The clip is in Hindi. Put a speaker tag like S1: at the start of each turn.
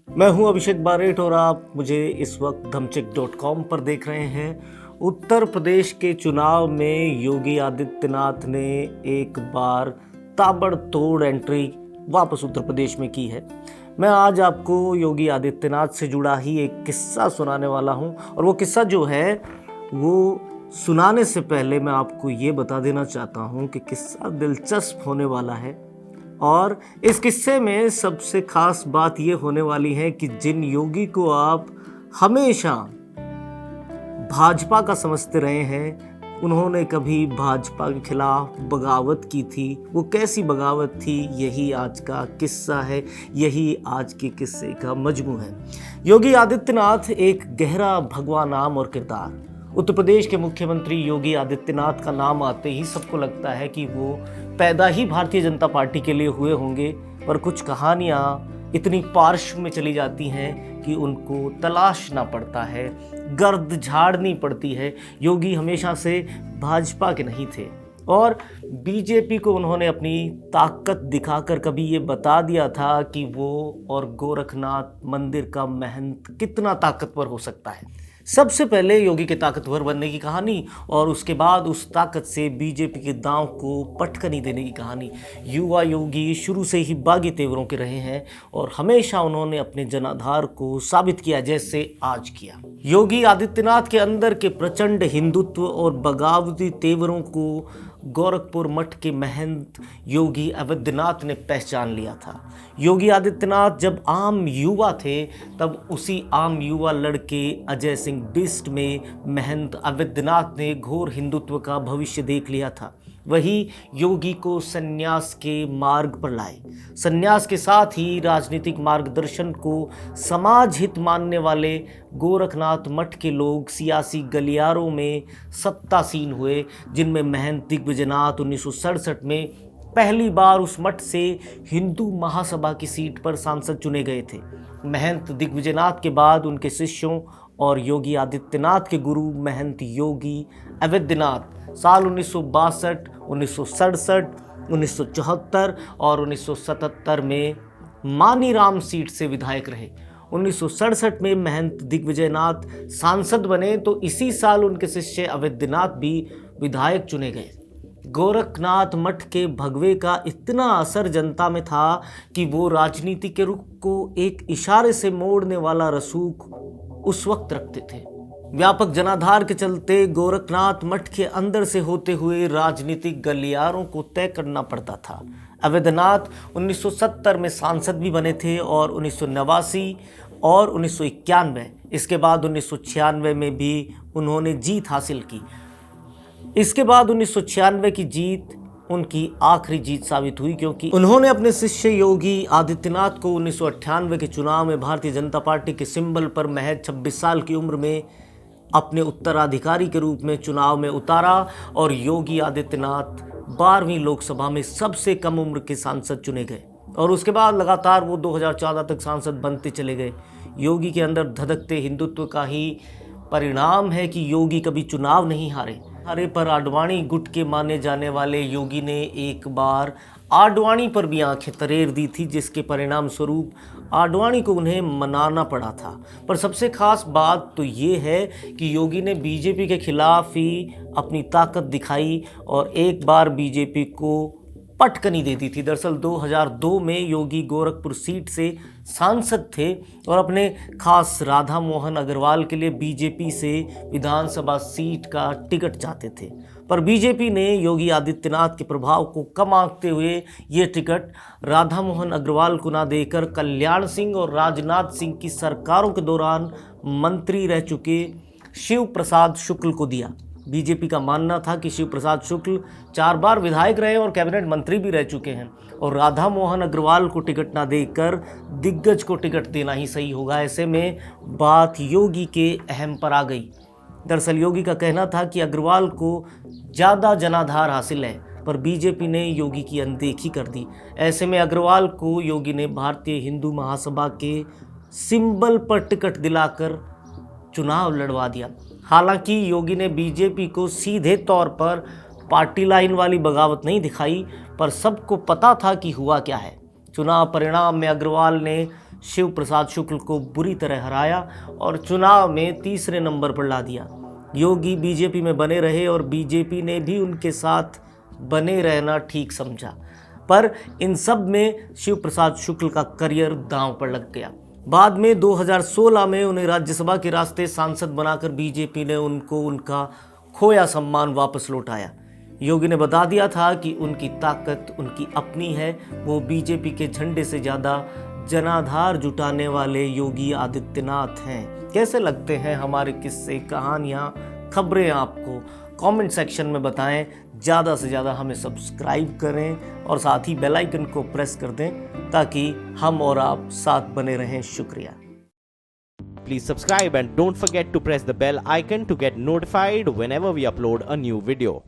S1: मैं हूं अभिषेक बारेट और आप मुझे इस वक्त धमचिक.com पर देख रहे हैं। उत्तर प्रदेश के चुनाव में योगी आदित्यनाथ ने एक बार ताबड़तोड़ एंट्री वापस उत्तर प्रदेश में की है। मैं आज आपको योगी आदित्यनाथ से जुड़ा ही एक किस्सा सुनाने वाला हूं और वो किस्सा जो है वो सुनाने से पहले मैं आपको ये बता देना चाहता हूं कि किस्सा दिलचस्प होने वाला है। और इस किस्से में सबसे खास बात ये होने वाली है कि जिन योगी को आप हमेशा भाजपा का समझते रहे हैं, उन्होंने कभी भाजपा के खिलाफ बगावत की थी। वो कैसी बगावत थी, यही आज का किस्सा है, यही आज के किस्से का मजमू है। योगी आदित्यनाथ एक गहरा भगवा नाम और किरदार। उत्तर प्रदेश के मुख्यमंत्री योगी आदित्यनाथ का नाम आते ही सबको लगता है कि वो पैदा ही भारतीय जनता पार्टी के लिए हुए होंगे, पर कुछ कहानियाँ इतनी पार्श्व में चली जाती हैं कि उनको तलाशना पड़ता है, गर्द झाड़नी पड़ती है। योगी हमेशा से भाजपा के नहीं थे और बीजेपी को उन्होंने अपनी ताकत दिखाकर कभी ये बता दिया था कि वो और गोरखनाथ मंदिर का महंत कितना ताकतवर हो सकता है। सबसे पहले योगी के ताकतवर बनने की कहानी और उसके बाद उस ताकत से बीजेपी के दांव को पटकनी देने की कहानी। युवा योगी शुरू से ही बागी तेवरों के रहे हैं और हमेशा उन्होंने अपने जनाधार को साबित किया, जैसे आज किया। योगी आदित्यनाथ के अंदर के प्रचंड हिंदुत्व और बगावती तेवरों को गोरखपुर मठ के महंत योगी आदित्यनाथ ने पहचान लिया था। योगी आदित्यनाथ जब आम युवा थे तब उसी आम युवा लड़के अजय सिंह बिष्ट में महंत आदित्यनाथ ने घोर हिंदुत्व का भविष्य देख लिया था। वही योगी को संन्यास के मार्ग पर लाए। संन्यास के साथ ही राजनीतिक मार्गदर्शन को समाज हित मानने वाले गोरखनाथ मठ के लोग सियासी गलियारों में सत्तासीन हुए, जिनमें महंत दिग्विजयनाथ 1967 में पहली बार उस मठ से हिंदू महासभा की सीट पर सांसद चुने गए थे। महंत दिग्विजयनाथ के बाद उनके शिष्यों और योगी आदित्यनाथ के गुरु महंत योगी आदित्यनाथ साल 1962, 1967, 1974 और 1977 में मानीराम सीट से विधायक रहे। 1967 में महंत दिग्विजयनाथ सांसद बने तो इसी साल उनके शिष्य आदित्यनाथ भी विधायक चुने गए। गोरखनाथ मठ के भगवे का इतना असर जनता में था कि वो राजनीति के रुख को एक इशारे से मोड़ने वाला रसूख उस वक्त रखते थे। व्यापक जनाधार के चलते गोरखनाथ मठ के अंदर से होते हुए राजनीतिक गलियारों को तय करना पड़ता था। आदित्यनाथ 1970 में सांसद भी बने थे और 1989 और 1991, इसके बाद 1996 में भी उन्होंने जीत हासिल की। इसके बाद 1996 की जीत उनकी आखिरी जीत साबित हुई, क्योंकि उन्होंने अपने शिष्य योगी आदित्यनाथ को 1998 के चुनाव में भारतीय जनता पार्टी के सिंबल पर महज 26 साल की उम्र में अपने उत्तराधिकारी के रूप में चुनाव में उतारा और योगी आदित्यनाथ 12वीं लोकसभा में सबसे कम उम्र के सांसद चुने गए और उसके बाद लगातार वो 2014 तक सांसद बनते चले गए। योगी के अंदर धधकते हिंदुत्व का ही परिणाम है कि योगी कभी चुनाव नहीं हारे पर आडवाणी गुट के माने जाने वाले योगी ने एक बार आडवाणी पर भी आंखें तरेर दी थी, जिसके परिणाम स्वरूप आडवाणी को उन्हें मनाना पड़ा था। पर सबसे खास बात तो ये है कि योगी ने बीजेपी के खिलाफ ही अपनी ताकत दिखाई और एक बार बीजेपी को पटकनी दे दी थी। दरअसल 2002 में योगी गोरखपुर सीट से सांसद थे और अपने खास राधा मोहन अग्रवाल के लिए बीजेपी से विधानसभा सीट का टिकट चाहते थे, पर बीजेपी ने योगी आदित्यनाथ के प्रभाव को कम आंकते हुए ये टिकट राधा मोहन अग्रवाल को ना देकर कल्याण सिंह और राजनाथ सिंह की सरकारों के दौरान मंत्री रह चुके शिव प्रसाद शुक्ल को दिया। बीजेपी का मानना था कि शिव प्रसाद शुक्ल 4 बार विधायक रहे और कैबिनेट मंत्री भी रह चुके हैं और राधा मोहन अग्रवाल को टिकट ना देकर दिग्गज को टिकट देना ही सही होगा। ऐसे में बात योगी के अहम पर आ गई। दरअसल योगी का कहना था कि अग्रवाल को ज़्यादा जनाधार हासिल है, पर बीजेपी ने योगी की अनदेखी कर दी। ऐसे में अग्रवाल को योगी ने भारतीय हिंदू महासभा के सिंबल पर टिकट दिलाकर चुनाव लड़वा दिया। हालांकि योगी ने बीजेपी को सीधे तौर पर पार्टी लाइन वाली बगावत नहीं दिखाई, पर सबको पता था कि हुआ क्या है। चुनाव परिणाम में अग्रवाल ने शिव प्रसाद शुक्ल को बुरी तरह हराया और चुनाव में तीसरे नंबर पर ला दिया। योगी बीजेपी में बने रहे और बीजेपी ने भी उनके साथ बने रहना ठीक समझा, पर इन सब में शिव प्रसाद शुक्ल का करियर दांव पर लग गया। बाद में 2016 में उन्हें राज्यसभा के रास्ते सांसद बनाकर बीजेपी ने उनको उनका खोया सम्मान वापस लौटाया। योगी ने बता दिया था कि उनकी ताकत उनकी अपनी है, वो बीजेपी के झंडे से ज़्यादा जनाधार जुटाने वाले योगी आदित्यनाथ हैं। कैसे लगते हैं हमारे किस्से, कहानियाँ, खबरें आपको? कमेंट सेक्शन में बताएं। ज़्यादा से ज़्यादा हमें सब्सक्राइब करें और साथ ही बेल आइकन को प्रेस कर दें ताकि हम और आप साथ बने रहें। शुक्रिया।
S2: Please subscribe and don't forget to press the bell icon to get notified whenever we upload a new video.